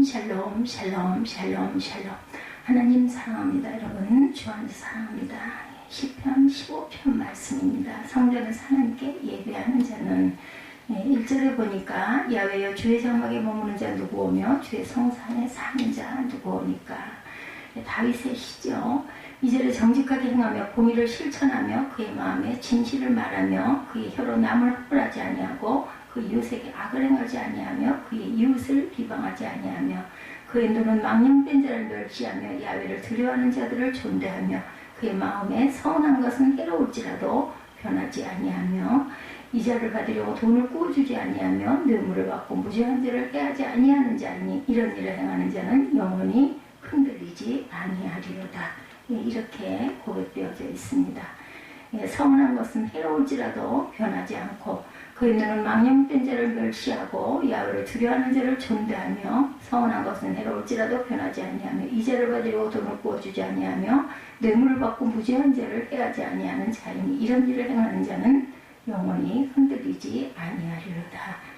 샬롬 샬롬 샬롬 샬롬. 하나님 사랑합니다. 여러분 주 안에서 사랑합니다. 시편 15편 말씀입니다. 성전에서 하나님께 예배하는 자는 1절에 보니까 야훼여 주의 장막에 머무는 자 누구 오며 주의 성산에 사는 자 누구 오니까. 다윗의 시죠. 2절에 정직하게 행하며 공의를 실천하며 그의 마음에 진실을 말하며 그의 혀로 남을 허물하지 아니하고 그 이웃에게 악을 행하지 아니하며 그의 이웃을 비방하지 아니하며 그의 눈은 망령된 자를 멸시하며 야훼를 두려워하는 자들을 존대하며 그의 마음에 서운한 것은 해로울지라도 변하지 아니하며 이자를 받으려고 돈을 꾸어주지 아니하며 뇌물을 받고 무죄한 죄를 해하지 아니하는 자니 이런 일을 행하는 자는 영원히 흔들리지 아니하리로다. 이렇게 고백되어져 있습니다. 서운한 것은 해로울지라도 변하지 않고 그의 눈은 망령된 자를 멸시하고 야훼를 두려워하는 자를 존대하며 서운한 것은 해로울지라도 변하지 아니하며 이자를 받으려고 돈을 꾸어주지 아니하며 뇌물을 받고 무죄한 죄를 해하지 아니하는 자이니 이런 일을 행하는 자는 영원히 흔들리지 아니하리로다.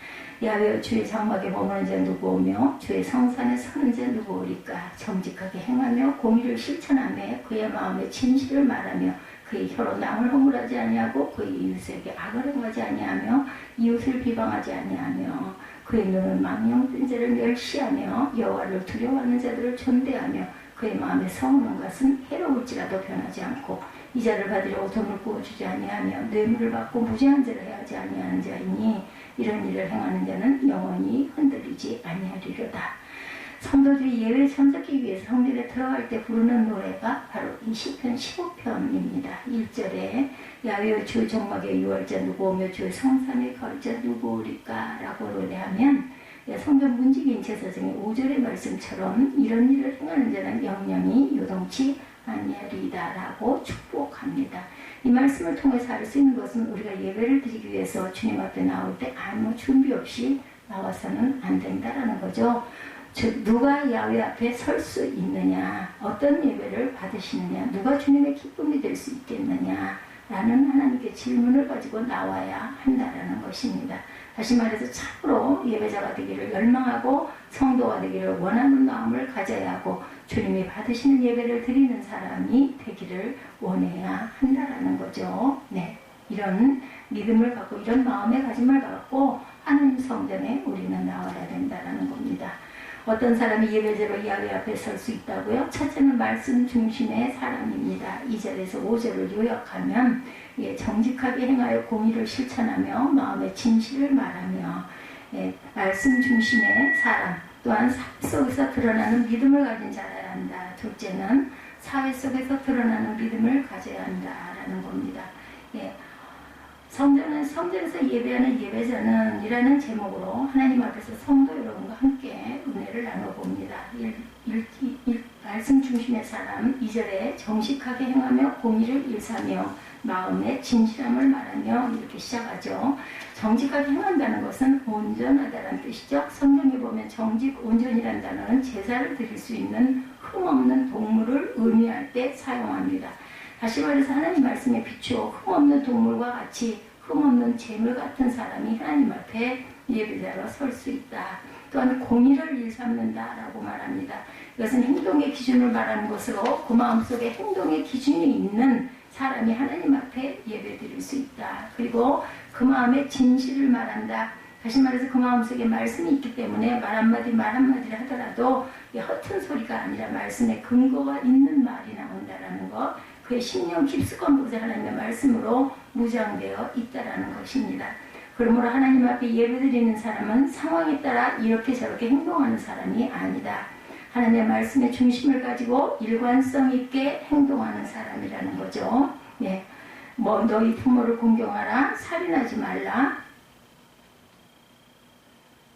야훼여 주의 장막에 머무는 자 누구 오며 주의 성산에 서는 자 누구 오리까. 정직하게 행하며 공의를 실천하며 그의 마음에 진실을 말하며 그의 혀로 남을 허물하지 아니하고 그의 이웃에게 악을 행하지 아니하며 이웃을 비방하지 아니하며 그의 눈은 망령된 자를 멸시하며 여호와를 두려워하는 자들을 존대하며 그의 마음에 서운한 것은 해로울지라도 변하지 않고 이자를 받으려고 돈을 부어주지 아니하며 뇌물을 받고 무죄한 죄를 해하지 아니하는 자이니 이런 일을 행하는 자는 영원히 흔들리지 아니하리로다. 성도들이 예외 참석하기 위해서 성전에 들어갈 때 부르는 노래가 바로 이 시편 15편입니다. 1절에 야훼여 주 장막에 유월자 누구 오며 주의 성산에 거리자 누구 오리까 라고 노래하면 성전 문지기인 제사장의 5절의 말씀처럼 이런 일을 행하는 자는 영영이 요동치 아니하리이다 라고 축복합니다. 이 말씀을 통해서 알 수 있는 것은 우리가 예배를 드리기 위해서 주님 앞에 나올 때 아무 준비 없이 나와서는 안 된다라는 거죠. 즉 누가 야훼 앞에 설 수 있느냐, 어떤 예배를 받으시느냐, 누가 주님의 기쁨이 될 수 있겠느냐 라는 하나님께 질문을 가지고 나와야 한다라는 것입니다. 다시 말해서 참으로 예배자가 되기를 열망하고 성도가 되기를 원하는 마음을 가져야 하고 주님이 받으시는 예배를 드리는 사람이 되기를 원해야 한다라는 거죠. 네, 이런 믿음을 갖고 이런 마음의 가짐을 갖고 하나님 성전에 우리는 나와야 된다라는 겁니다. 어떤 사람이 예배자로 야훼 앞에 설 수 있다고요? 첫째는 말씀 중심의 사람입니다. 2절에서 5절을 요약하면 정직하게 행하여 공의를 실천하며 마음의 진실을 말하며 말씀 중심의 사람, 또한 사회 속에서 드러나는 믿음을 가진 자라야 한다. 둘째는 사회 속에서 드러나는 믿음을 가져야 한다라는 겁니다. 성전에서 예배하는 예배자는 이라는 제목으로 하나님 앞에서 성도 여러분과 함께 은혜를 나눠봅니다. 말씀 중심의 사람 2절에 정직하게 행하며 공의를 일사며 마음의 진실함을 말하며 이렇게 시작하죠. 정직하게 행한다는 것은 온전하다는 뜻이죠. 성경에 보면 정직, 온전이라는 단어는 제사를 드릴 수 있는 흠없는 동물을 의미할 때 사용합니다. 다시 말해서 하나님 말씀에 비추어 흠없는 동물과 같이 흠없는 재물 같은 사람이 하나님 앞에 예배자로 설 수 있다. 또한 공의를 일삼는다라고 말합니다. 이것은 행동의 기준을 말하는 것으로 그 마음속에 행동의 기준이 있는 사람이 하나님 앞에 예배드릴 수 있다. 그리고 그 마음에 진실을 말한다. 다시 말해서 그 마음속에 말씀이 있기 때문에 말 한마디를 하더라도 허튼 소리가 아니라 말씀에 근거가 있는 말이 나온다라는 것. 그의 신령 깊숙한 곳에 하나님의 말씀으로 무장되어 있다라는 것입니다. 그러므로 하나님 앞에 예배드리는 사람은 상황에 따라 이렇게 저렇게 행동하는 사람이 아니다. 하나님의 말씀의 중심을 가지고 일관성 있게 행동하는 사람이라는 거죠. 네, 너희 부모를 공경하라, 살인하지 말라,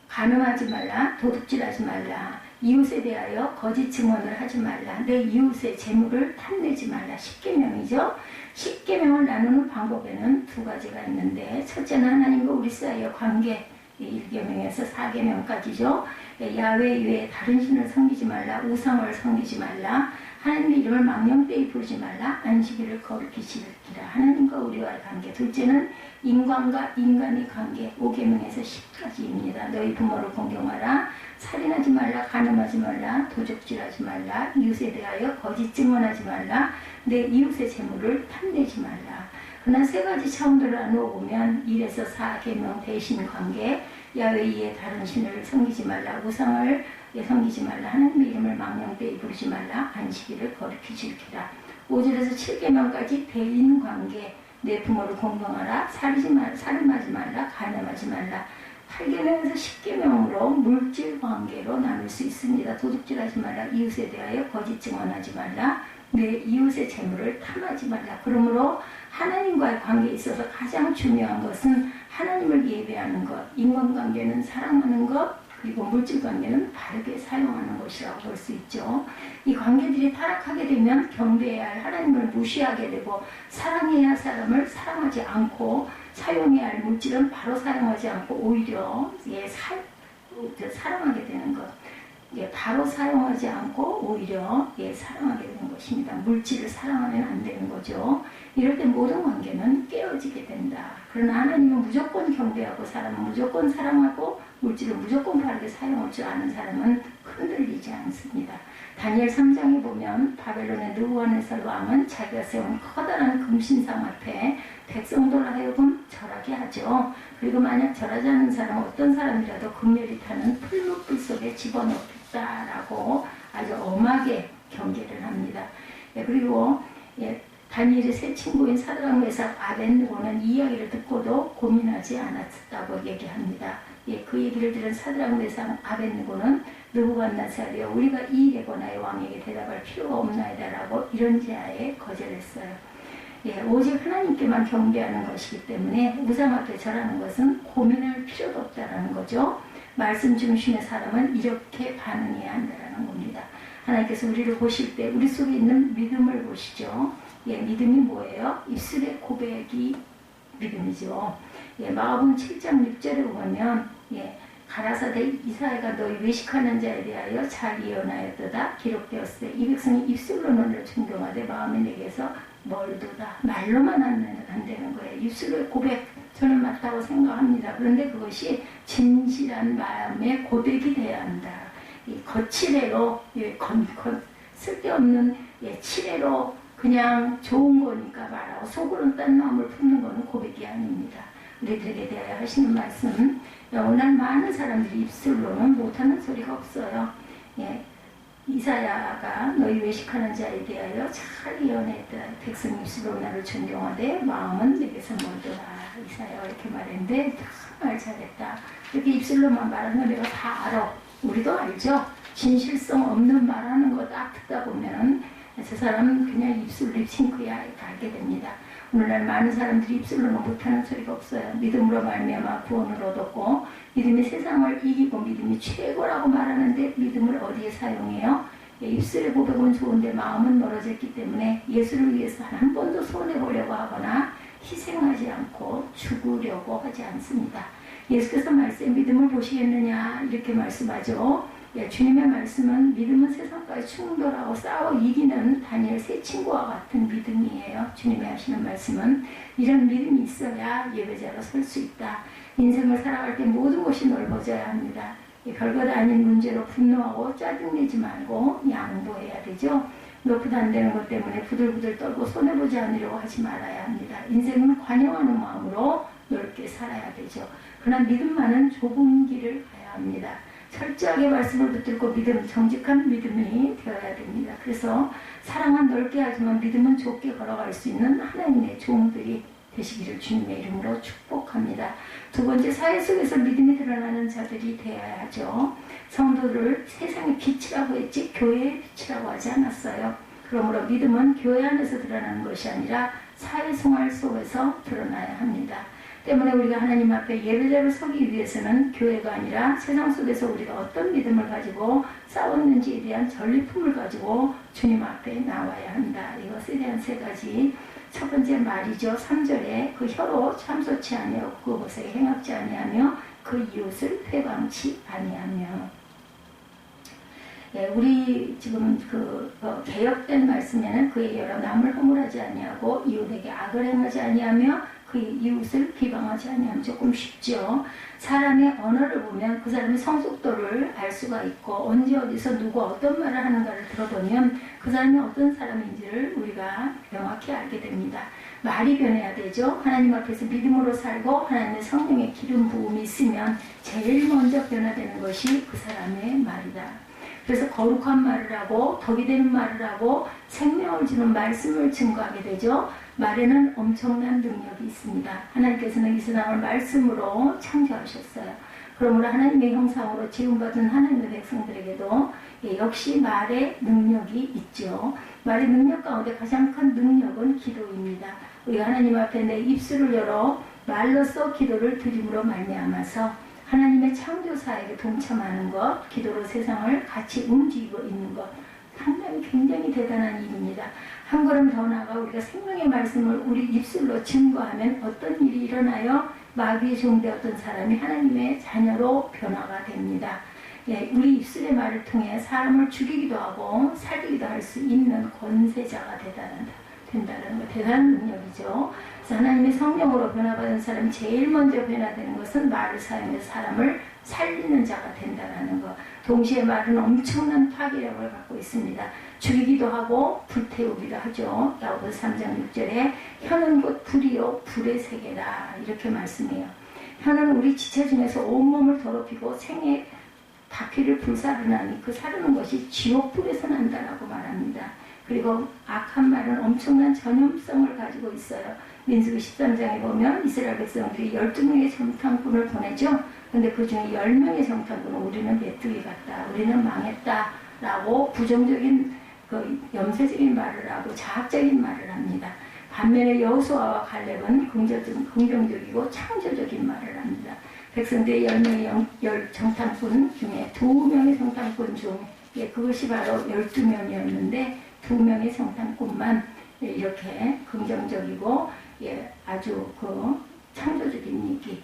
간음하지 말라, 도둑질하지 말라, 이웃에 대하여 거짓 증언을 하지 말라, 내 이웃의 재물을 탐내지 말라. 10계명이죠. 10계명을 나누는 방법에는 두 가지가 있는데, 첫째는 하나님과 우리 사이의 관계, 1계명에서 4계명까지죠. 야훼 외에 다른 신을 섬기지 말라, 우상을 섬기지 말라, 하나님의 이름을 망령되이 부르지 말라, 안식일을 거룩히 지키라. 하나님과 우리와의 관계. 둘째는 인간과 인간의 관계, 5계명에서 10까지입니다. 너희 부모를 공경하라, 살인하지 말라, 간음하지 말라, 도적질하지 말라, 이웃에 대하여 거짓 증언하지 말라, 내 이웃의 재물을 탐내지 말라. 그러나 세 가지 차원들을 나누어 보면 1에서 4계명 대신 관계, 야외 이에 다른 신을 섬기지 말라, 우상을 섬기지 말라, 하나님의 이름을 망령되이 부르지 말라, 안식일을 거룩히 지키라. 5절에서 7계명까지 대인 관계, 내 부모를 공경하라, 살인하지 말라, 간음하지 말라. 8계명에서 10계명으로 물질 관계로 나눌 수 있습니다. 도둑질하지 말라, 이웃에 대하여 거짓 증언하지 말라, 내 이웃의 재물을 탐하지 말라. 그러므로 하나님과의 관계에 있어서 가장 중요한 것은 하나님을 예배하는 것, 인간관계는 사랑하는 것, 그리고 물질관계는 바르게 사용하는 것이라고 볼 수 있죠. 이 관계들이 타락하게 되면 경배해야 할 하나님을 무시하게 되고, 사랑해야 할 사람을 사랑하지 않고, 사용해야 할 물질은 바로 사용하지 않고 오히려 사랑하게 되는 것. 바로 사용하지 않고 오히려 사랑하게 되는 것입니다. 물질을 사랑하면 안 되는 거죠. 이럴 때 모든 관계는 깨어지게 된다. 그러나 하나님은 무조건 경배하고, 사람은 무조건 사랑하고, 물질을 무조건 바르게 사용할 줄 아는 사람은 흔들리지 않습니다. 다니엘 3장에 보면 바벨론의 느부갓네살 왕은 자기가 세운 커다란 금신상 앞에 백성들 하여금 절하게 하죠. 그리고 만약 절하지 않는 사람은 어떤 사람이라도 금멸이 타는 풀무불 속에 집어넣겠다라고 아주 엄하게 경계를 합니다. 그리고 다니엘의 세 친구인 사드락, 메삭, 아벳느고는 이 이야기를 듣고도 고민하지 않았다고 얘기합니다. 그 얘기를 들은 사드락, 메삭, 아벳느고는 느부갓네살이여, 우리가 이 일에 관하여 왕에게 대답할 필요가 없나이다라고 이런 제하에 거절했어요. 오직 하나님께만 경배하는 것이기 때문에 우상 앞에 절하는 것은 고민할 필요도 없다라는 거죠. 말씀 중심의 사람은 이렇게 반응해야 한다라는 겁니다. 하나님께서 우리를 보실 때 우리 속에 있는 믿음을 보시죠. 믿음이 뭐예요? 입술의 고백이 믿음이죠. 마가복음 7장 6절에 보면 가라사대 이사야가 너희 외식하는 자에 대하여 잘 예언하였도다 기록되었을 때 이 백성이 입술로 너를 존경하되 마음이 내게서 멀도다. 말로만 안 되는 거예요. 입술의 고백, 저는 맞다고 생각합니다. 그런데 그것이 진실한 마음의 고백이 돼야 한다. 이 거칠애로 쓸데없는 칠애로 그냥 좋은 거니까 말하고 속으로는 딴 마음을 품는 것은 고백이 아닙니다. 우리들에게 대하여 하시는 말씀, 오늘 많은 사람들이 입술로는 못하는 소리가 없어요. 이사야가 너희 외식하는 자에 대하여 잘 예언했다. 백성 입술로 나를 존경하되 마음은 내게서 멀더라. 이사야가 이렇게 말했는데 정말 잘했다. 이렇게 입술로만 말하는 거 내가 다 알아. 우리도 알죠. 진실성 없는 말하는 거 딱 듣다 보면 저 사람은 그냥 입술 립싱크야 알게 됩니다. 오늘날 많은 사람들이 입술로는 못하는 소리가 없어요. 믿음으로 말미암아 구원을 얻었고, 믿음이 세상을 이기고 믿음이 최고라고 말하는데 믿음을 어디에 사용해요? 입술의 고백은 좋은데 마음은 멀어졌기 때문에 예수를 위해서 한 번도 손해보려고 하거나 희생하지 않고 죽으려고 하지 않습니다. 예수께서 말씀에 믿음을 보시겠느냐 이렇게 말씀하죠. 주님의 말씀은 믿음은 세상까지 충돌하고 싸워 이기는 다니엘 세 친구와 같은 믿음이에요. 주님이 하시는 말씀은 이런 믿음이 있어야 예배자로 설 수 있다. 인생을 살아갈 때 모든 것이 넓어져야 합니다. 별것 아닌 문제로 분노하고 짜증내지 말고 양보해야 되죠. 높이도 안 되는 것 때문에 부들부들 떨고 손해보지 않으려고 하지 말아야 합니다. 인생은 관용하는 마음으로 넓게 살아야 되죠. 그러나 믿음만은 좁은 길을 가야 합니다. 철저하게 말씀을 붙들고 믿음, 정직한 믿음이 되어야 됩니다. 그래서 사랑은 넓게 하지만 믿음은 좁게 걸어갈 수 있는 하나님의 종들이 되시기를 주님의 이름으로 축복합니다. 두 번째, 사회 속에서 믿음이 드러나는 자들이 되어야 하죠. 성도를 세상의 빛이라고 했지 교회의 빛이라고 하지 않았어요. 그러므로 믿음은 교회 안에서 드러나는 것이 아니라 사회생활 속에서 드러나야 합니다. 때문에 우리가 하나님 앞에 예배자로 서기 위해서는 교회가 아니라 세상 속에서 우리가 어떤 믿음을 가지고 싸웠는지에 대한 전리품을 가지고 주님 앞에 나와야 한다. 이것에 대한 세 가지. 첫 번째 말이죠. 3절에 그 혀로 참소치 아니하고 그것에 행악지 아니하며 그 이웃을 회방치 아니하며. 우리 지금 개혁된 말씀에는 그의 여러 남을 허물하지 아니하고 이웃에게 악을 행하지 아니하며 그 이웃을 비방하지 아니하면 조금 쉽죠. 사람의 언어를 보면 그 사람의 성숙도를 알 수가 있고 언제 어디서 누가 어떤 말을 하는가를 들어보면 그 사람이 어떤 사람인지를 우리가 명확히 알게 됩니다. 말이 변해야 되죠. 하나님 앞에서 믿음으로 살고 하나님의 성령의 기름 부음이 있으면 제일 먼저 변화되는 것이 그 사람의 말이다. 그래서 거룩한 말을 하고 덕이 되는 말을 하고 생명을 주는 말씀을 증거하게 되죠. 말에는 엄청난 능력이 있습니다. 하나님께서는 이 세상을 말씀으로 창조하셨어요. 그러므로 하나님의 형상으로 지음받은 하나님의 백성들에게도 역시 말의 능력이 있죠. 말의 능력 가운데 가장 큰 능력은 기도입니다. 우리가 하나님 앞에 내 입술을 열어 말로써 기도를 드림으로 말미암아서 하나님의 창조사에게 동참하는 것, 기도로 세상을 같이 움직이고 있는 것, 상당히 굉장히 대단한 일입니다. 한 걸음 더 나아가 우리가 생명의 말씀을 우리 입술로 증거하면 어떤 일이 일어나요? 마귀의 종되었던 사람이 하나님의 자녀로 변화가 됩니다. 예, 우리 입술의 말을 통해 사람을 죽이기도 하고 살리기도 할 수 있는 권세자가 된다는 것, 대단한 능력이죠. 그래서 하나님의 성령으로 변화받은 사람이 제일 먼저 변화되는 것은 말을 사용해서 사람을 살리는 자가 된다는 것. 동시에 말은 엄청난 파괴력을 갖고 있습니다. 죽이기도 하고 불태우기도 하죠. 야고보서 3장 6절에 혀는 곧 불이요 불의 세계라 이렇게 말씀해요. 혀는 우리 지체 중에서 온몸을 더럽히고 생의 바퀴를 불사르나니 그 사르는 것이 지옥불에서 난다라고 말합니다. 그리고 악한 말은 엄청난 전염성을 가지고 있어요. 민수기 13장에 보면 이스라엘 백성들이 12명의 정탐꾼을 보내죠. 근데 그 중에 10명의 정탐꾼은 우리는 메뚜기 같다, 우리는 망했다 라고 부정적인 그 염세적인 말을 하고 자학적인 말을 합니다. 반면에 여호수아와 갈렙은 긍정적이고 창조적인 말을 합니다. 백성들의 10명의 정탐꾼 중에 2명의 정탐꾼 중에 그것이 바로 12명이었는데 2명의 정탐꾼만 이렇게 긍정적이고 아주 그 창조적인 얘기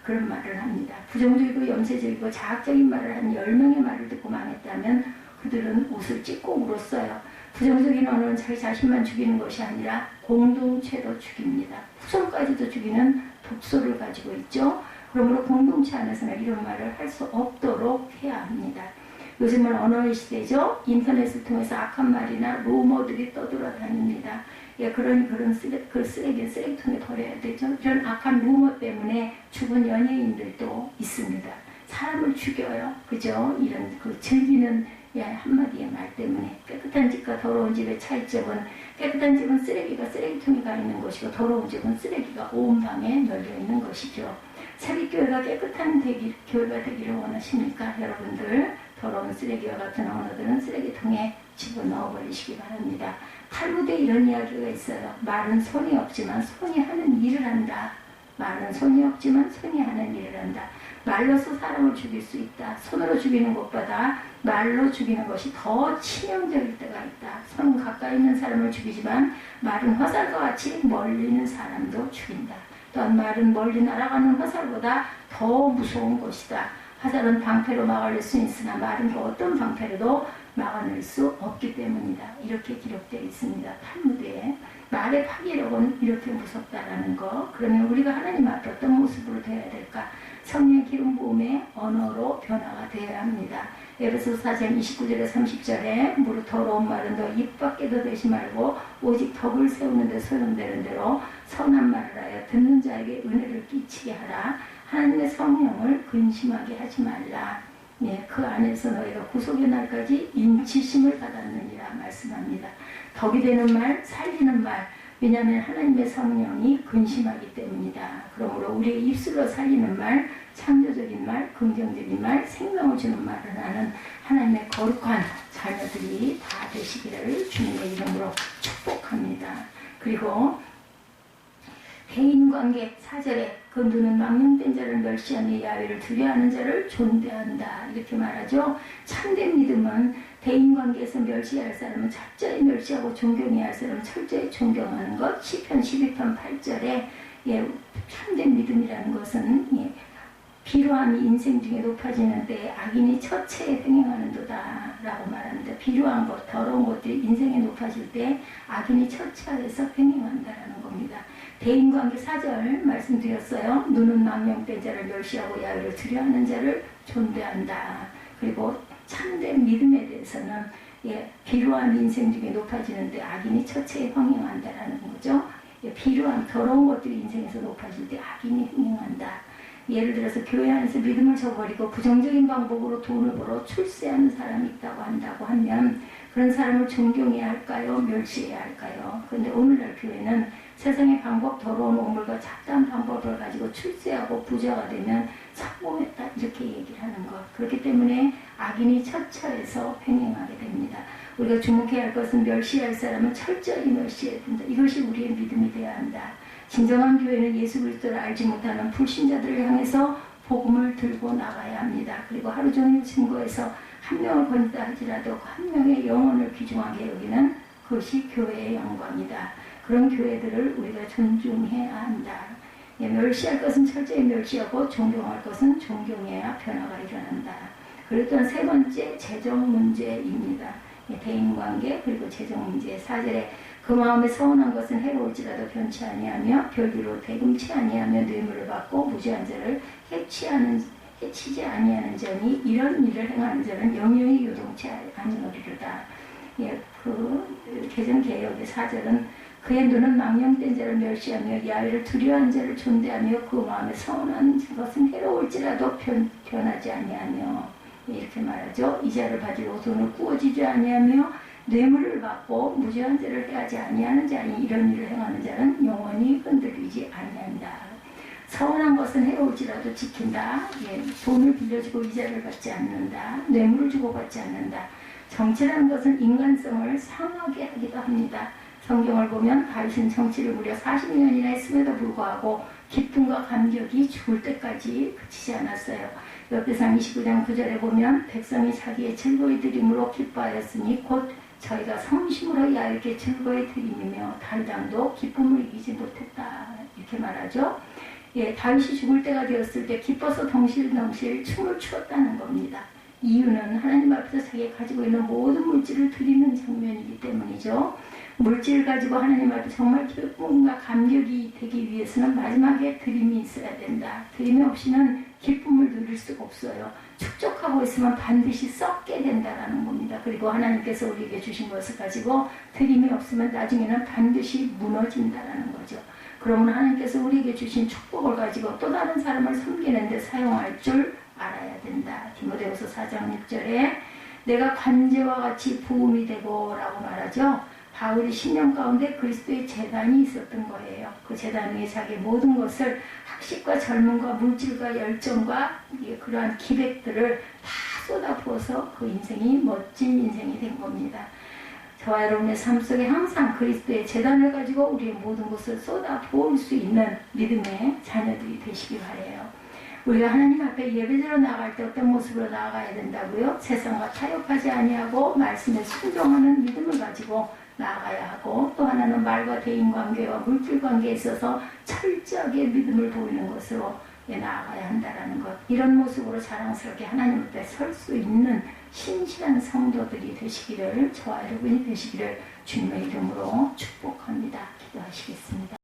그런 말을 합니다. 부정적이고 염세적이고 자학적인 말을 한 10명의 말을 듣고 망했다면 그들은 옷을 찢고 울었어요. 부정적인 언어는 자기 자신만 죽이는 것이 아니라 공동체도 죽입니다. 후손까지도 죽이는 독소를 가지고 있죠. 그러므로 공동체 안에서는 이런 말을 할 수 없도록 해야 합니다. 요즘은 언어의 시대죠. 인터넷을 통해서 악한 말이나 루머들이 떠돌아다닙니다. 그런 쓰레기는 쓰레기통에 버려야 되죠. 이런 악한 루머 때문에 죽은 연예인들도 있습니다. 사람을 죽여요. 그죠? 이런 즐기는 한마디의 말 때문에 깨끗한 집과 더러운 집의 차이점은 깨끗한 집은 쓰레기가 쓰레기통에 가 있는 것이고 더러운 집은 쓰레기가 온 방에 널려 있는 것이죠. 새벽교회가 깨끗한 교회가 되기를 원하십니까? 여러분들 더러운 쓰레기와 같은 언어들은 쓰레기통에 집어넣어 버리시기 바랍니다. 탈무드에 이런 이야기가 있어요. 말은 손이 없지만 손이 하는 일을 한다. 말은 손이 없지만 손이 하는 일을 한다. 말로서 사람을 죽일 수 있다. 손으로 죽이는 것보다 말로 죽이는 것이 더 치명적일 때가 있다. 손은 가까이 있는 사람을 죽이지만 말은 화살과 같이 멀리 있는 사람도 죽인다. 또한 말은 멀리 날아가는 화살보다 더 무서운 것이다. 화살은 방패로 막아낼 수 있으나 말은 그 어떤 방패로도 막아낼 수 없기 때문이다. 이렇게 기록되어 있습니다. 탈무드에. 말의 파괴력은 이렇게 무섭다라는 거. 그러면 우리가 하나님 앞에 어떤 모습으로 되어야 될까? 성령의 기름 부음의 언어로 변화가 되어야 합니다. 에베소서 4장 29절에 30절에 무릇 더러운 말은 너 입 밖에도 대지 말고 오직 덕을 세우는 데 소용되는 대로 선한 말을 하여 듣는 자에게 은혜를 끼치게 하라. 하나님의 성령을 근심하게 하지 말라. 그 안에서 너희가 구속의 날까지 인치심을 받았느니라 말씀합니다. 덕이 되는 말, 살리는 말. 왜냐하면 하나님의 성령이 근심하기 때문이다. 그러므로 우리의 입술로 살리는 말, 창조적인 말, 긍정적인 말, 생명을 주는 말을 하는 하나님의 거룩한 자녀들이 다 되시기를 주님의 이름으로 축복합니다. 그리고 대인관계 4절에 그 눈은 망령된 자를 멸시하며 야훼를 두려워하는 자를 존대한다. 이렇게 말하죠. 참된 믿음은 대인관계에서 멸시할 사람은 철저히 멸시하고 존경해야 할 사람은 철저히 존경하는 것. 시편 12편 8절에 참된 믿음이라는 것은 비로함이 인생 중에 높아지는 때에 악인이 처체에 행행하는도다 라고 말합니다. 필요한 것, 더러운 것들이 인생에 높아질 때 악인이 처치하여서 횡행한다라는 겁니다. 대인관계 4절 말씀드렸어요. 눈은 망령된 자를 멸시하고 야유를 두려워하는 자를 존대한다. 그리고 참된 믿음에 대해서는 필요한 인생 중에 높아지는데 악인이 처체에 흥행한다라는 거죠. 필요한 더러운 것들이 인생에서 높아질 때 악인이 흥행한다. 예를 들어서 교회 안에서 믿음을 저버리고 부정적인 방법으로 돈을 벌어 출세하는 사람이 있다고 한다고 하면 그런 사람을 존경해야 할까요? 멸시해야 할까요? 그런데 오늘날 교회는 세상의 방법, 더러운 오물과 잡다한 방법을 가지고 출세하고 부자가 되면 성공했다 이렇게 얘기를 하는 것. 그렇기 때문에 악인이 처처해서 횡행하게 됩니다. 우리가 주목해야 할 것은 멸시할 사람은 철저히 멸시해야 된다. 이것이 우리의 믿음이 되어야 한다. 진정한 교회는 예수 그리스도를 알지 못하는 불신자들을 향해서 복음을 들고 나가야 합니다. 그리고 하루 종일 증거해서 한 명을 건지다 하지라도 한 명의 영혼을 귀중하게 여기는 그것이 교회의 영광이다. 그런 교회들을 우리가 존중해야 한다. 멸시할 것은 철저히 멸시하고 존경할 것은 존경해야 변화가 일어난다. 그리고 또한 세 번째 재정 문제입니다. 대인관계 그리고 재정 문제 4절에 그 마음에 서운한 것은 해로울지라도 변치 아니하며 별기로 대금치 아니하며 뇌물을 받고 무죄한 자를 해치지 아니하는 자니 이런 일을 행하는 자는 영영이 요동치 아니하리로다. 그 개정개혁의 4절은 그의 눈은 망령된 자를 멸시하며 야외를 두려워한 자를 존대하며 그 마음에 서운한 것은 해로울지라도 변하지 아니하며 이렇게 말하죠. 이자를 받으려고 돈을 꾸어지지 아니하며 뇌물을 받고 무죄한 죄를 해하지 아니하는 자니 이런 일을 행하는 자는 영원히 흔들리지 아니한다. 서운한 것은 해로울지라도 지킨다. 돈을 빌려주고 이자를 받지 않는다. 뇌물을 주고 받지 않는다. 정치라는 것은 인간성을 상하게 하기도 합니다. 성경을 보면 다윗은 정치를 무려 40년이나 했음에도 불구하고 기쁨과 감격이 죽을 때까지 그치지 않았어요. 역대상 29장 9절에 보면 백성이 자기의 즐거이 드림으로 기뻐하였으니 곧 저희가 성심으로 야유게 즐거이 드림이며 다윗도 기쁨을 이기지 못했다. 이렇게 말하죠. 다윗이 죽을 때가 되었을 때 기뻐서 덩실덩실 춤을 추었다는 겁니다. 이유는 하나님 앞에서 자기가 가지고 있는 모든 물질을 드리는 장면이기 때문이죠. 물질을 가지고 하나님 앞에 정말 기쁨과 감격이 되기 위해서는 마지막에 드림이 있어야 된다. 드림이 없이는 기쁨을 누릴 수가 없어요. 축적하고 있으면 반드시 썩게 된다라는 겁니다. 그리고 하나님께서 우리에게 주신 것을 가지고 드림이 없으면 나중에는 반드시 무너진다라는 거죠. 그러면 하나님께서 우리에게 주신 축복을 가지고 또 다른 사람을 섬기는 데 사용할 줄 알아야 된다. 디모데후서 4장 6절에 내가 관제와 같이 부음이 되고 라고 말하죠. 바울이 10년 가운데 그리스도의 제단이 있었던 거예요. 그 제단 위에 자기 모든 것을 학식과 젊음과 물질과 열정과 그러한 기백들을 다 쏟아부어서 그 인생이 멋진 인생이 된 겁니다. 저와 여러분의 삶 속에 항상 그리스도의 제단을 가지고 우리의 모든 것을 쏟아부을 수 있는 믿음의 자녀들이 되시기 바라요. 우리가 하나님 앞에 예배드려 나갈 때 어떤 모습으로 나아가야 된다고요? 세상과 타협하지 아니하고 말씀에 순종하는 믿음을 가지고 나아가야 하고, 또 하나는 말과 대인관계와 물질관계에 있어서 철저하게 믿음을 보이는 것으로 나아가야 한다는 것. 이런 모습으로 자랑스럽게 하나님 앞에 설 수 있는 신실한 성도들이 되시기를, 저와 여러분이 되시기를 주님의 이름으로 축복합니다. 기도하시겠습니다.